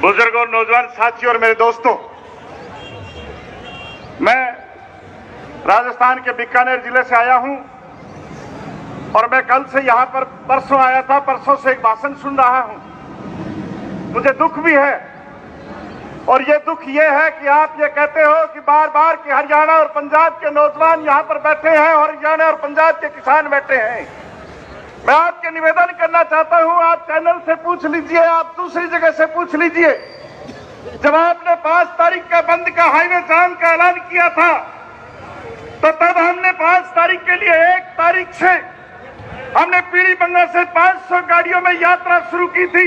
बुजुर्गों, नौजवान साथियों और मेरे दोस्तों, मैं राजस्थान के बीकानेर जिले से आया हूं और मैं कल से यहां पर परसों आया था। परसों से एक भाषण सुन रहा हूं। मुझे दुख भी है और ये दुख ये है कि आप ये कहते हो कि बार बार कि हरियाणा और पंजाब के नौजवान यहां पर बैठे हैं और हरियाणा और पंजाब के किसान बैठे हैं। मैं आपके निवेदन करना चाहता हूं, आप चैनल से पूछ लीजिए, आप दूसरी जगह से पूछ लीजिए। जब आपने 5 तारीख का बंद का हाईवे जाम का ऐलान किया था तो तब हमने 5 तारीख के लिए 1 तारीख से हमने पीलीबंगा से 500 गाड़ियों में यात्रा शुरू की थी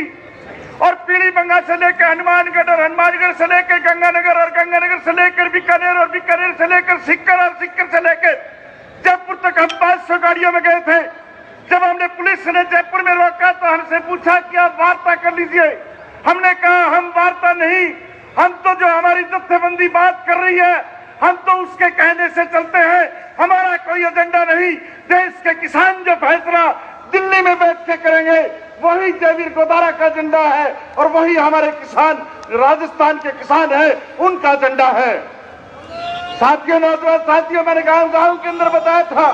और पीलीबंगा से लेकर हनुमानगढ़ और हनुमानगढ़ से लेकर गंगानगर और गंगानगर से लेकर बीकानेर और बीकानेर से लेकर सीकर और सीकर से लेकर जयपुर तक हम 500 गाड़ियों में गए थे। जब हमने पुलिस ने जयपुर में रोका तो हमसे पूछा कि आप वार्ता कर लीजिए। हमने कहा हम वार्ता नहीं, हम तो जो हमारी जत्थेबंदी बात कर रही है हम तो उसके कहने से चलते हैं, हमारा कोई एजेंडा नहीं। देश के किसान जो फैसला दिल्ली में बैठ के करेंगे वही जयवीर गोदारा का एजेंडा है और वही हमारे किसान राजस्थान के किसान है, उनका एजेंडा है। साथियों, नौजवान साथियों, मैंने गांव के अंदर बताया था।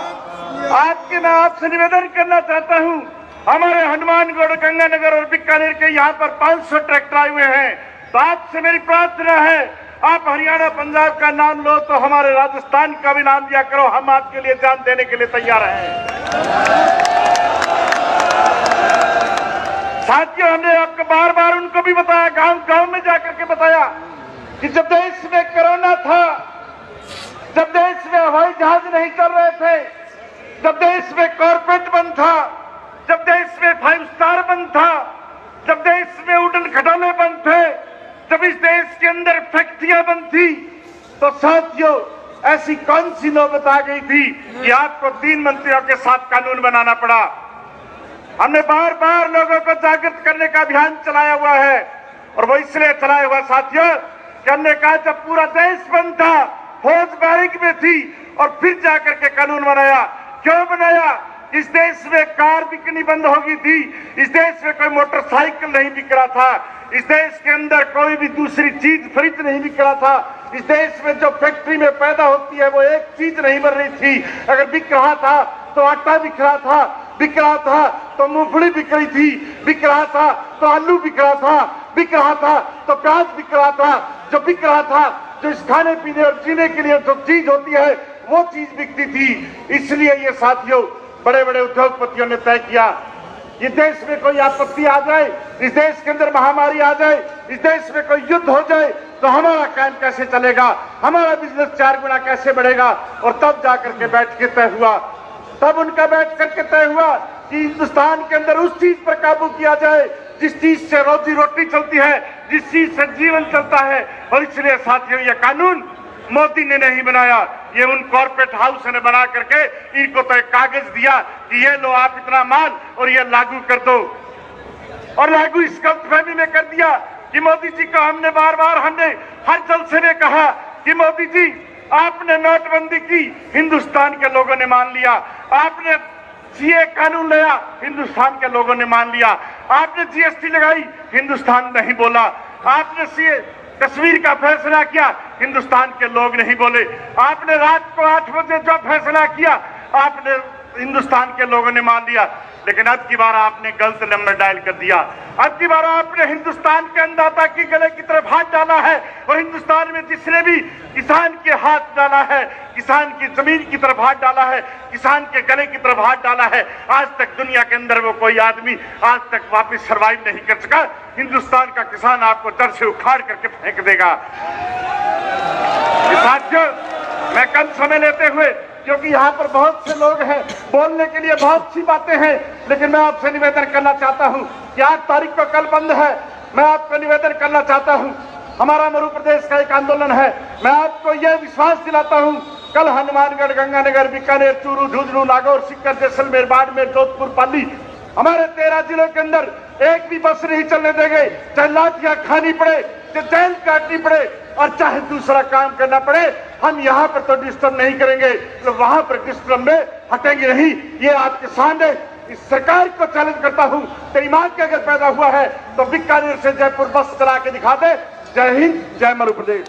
आज के मैं आपसे निवेदन करना चाहता हूं, हमारे हनुमानगढ़, गंगानगर और बीकानेर के यहाँ पर 500 ट्रैक्टर आए हुए हैं। तो आपसे मेरी प्रार्थना है, आप हरियाणा पंजाब का नाम लो तो हमारे राजस्थान का भी नाम लिया करो। हम आपके लिए जान देने के लिए तैयार हैं। साथियों, हमने आपको बार बार उनको भी बताया, गांव में जाकर के बताया कि जब देश में कोरोना था, जब देश में हवाई जहाज नहीं चल रहे थे, जब देश में कॉर्पोरेट बंद था, जब देश में 5 स्टार बंद था, जब देश में उड़न खटोले बंद थे, जब इस देश के अंदर फैक्ट्रियां बंद थी, तो साथियों ऐसी कौन सी नौबत आ गई थी कि आपको 3 मंत्रियों के साथ कानून बनाना पड़ा। हमने बार बार लोगों को जागृत करने का अभियान चलाया हुआ है और वो इसलिए चलाया हुआ साथियों कि हमने कहा जब पूरा देश बंद था, फौज बैरिक में थी और फिर जाकर के कानून बनाया। क्यों बनाया? इस देश में कार बिकनी बंद हो गई थी, इस देश में कोई मोटरसाइकिल नहीं बिक रहा था, इस देश के अंदर कोई भी दूसरी चीज फ्रिज नहीं बिक रहा था, इस देश में जो फैक्ट्री में पैदा होती है वो एक चीज नहीं बन रही थी। अगर बिक रहा था तो आटा बिक रहा था, बिक रहा था तो मूंगफली बिक रही थी, बिक रहा था तो आलू बिक रहा था, बिक रहा था तो प्याज बिक रहा था। जो बिक रहा था, जो इस खाने पीने और जीने के लिए जो चीज होती है वो चीज बिकती थी। इसलिए ये साथियों बड़े बड़े उद्योगपतियों ने तय किया, इस देश में कोई आपत्ति आ जाए, इस देश के अंदर महामारी आ जाए, इस देश में कोई युद्ध हो जाए तो हमारा काम कैसे चलेगा, हमारा बिजनेस 4 गुना कैसे बढ़ेगा। और तब जाकर के बैठ के तय हुआ, तब उनका बैठ करके तय हुआ कि हिंदुस्तान के अंदर उस चीज पर काबू किया जाए जिस चीज से रोजी रोटी चलती है, जिस चीज से जीवन चलता है। और इसलिए साथियों ये कानून मोदी ने नहीं बनाया, ये उन कॉर्पोरेट हाउस ने बना करके इनको तो एक कागज दिया कि ये लो आप इतना माल और ये लागू कर दो। और लागू इस गलतफहमी में कर दिया कि मोदी जी को हमने बार बार हर जलसे में कहा कि मोदी जी आपने नोटबंदी की, हिंदुस्तान के लोगों ने मान लिया। आपने सीए कानून लाया, हिंदुस्तान के लोगों ने मान लिया। आपने जीएसटी लगाई, हिंदुस्तान नहीं बोला। आपने सीए कश्मीर का फैसला किया, हिंदुस्तान के लोग नहीं बोले। आपने रात को 8 बजे जो फैसला किया, आपने हिंदुस्तान के लोगों ने मान लिया। लेकिन अब की बार आपने गलत नंबर डायल कर दिया। अब की बार आपने हिंदुस्तान के अन्नदाता की गले की तरफ हाथ डाला है और हिंदुस्तान में जिसने भी किसान के हाथ डाला है, किसान की जमीन की तरफ हाथ डाला है, किसान के गले की तरफ हाथ डाला है, आज तक दुनिया के अंदर वो कोई आदमी आज तक वापस सर्वाइव नहीं कर सका। हिंदुस्तान का किसान आपको जड़ से उखाड़ करके फेंक देगा। साथियों, मैं कम समय लेते हुए, क्योंकि यहाँ पर बहुत से लोग हैं, बोलने के लिए बहुत सी बातें हैं, लेकिन मैं आपसे निवेदन करना चाहता हूँ कि 8 तारीख को कल बंद है। मैं आपको निवेदन करना चाहता हूँ, हमारा मध्य प्रदेश का एक आंदोलन है। मैं आपको यह विश्वास दिलाता हूँ, कल हनुमानगढ़, गंगानगर, बीकानेर, चूरू, झुंझुनू, नागौर, सीकर, जैसलमेर, बाड़मेर, जोधपुर, पाली, हमारे 13 जिलों के अंदर एक भी बस नहीं चलने देंगे। चाहे लाठियां खानी पड़े, चाहे जेल काटनी पड़े और चाहे दूसरा काम करना पड़े, हम यहाँ पर तो डिस्टर्ब नहीं करेंगे, तो वहां पर डिस्टर्ब में हटेंगे नहीं। ये आपके सामने इस सरकार को चैलेंज करता हूं, ईमान के अगर पैदा हुआ है तो बीकानेर से जयपुर बस चला के दिखा दे। जय हिंद, जय मध्य प्रदेश।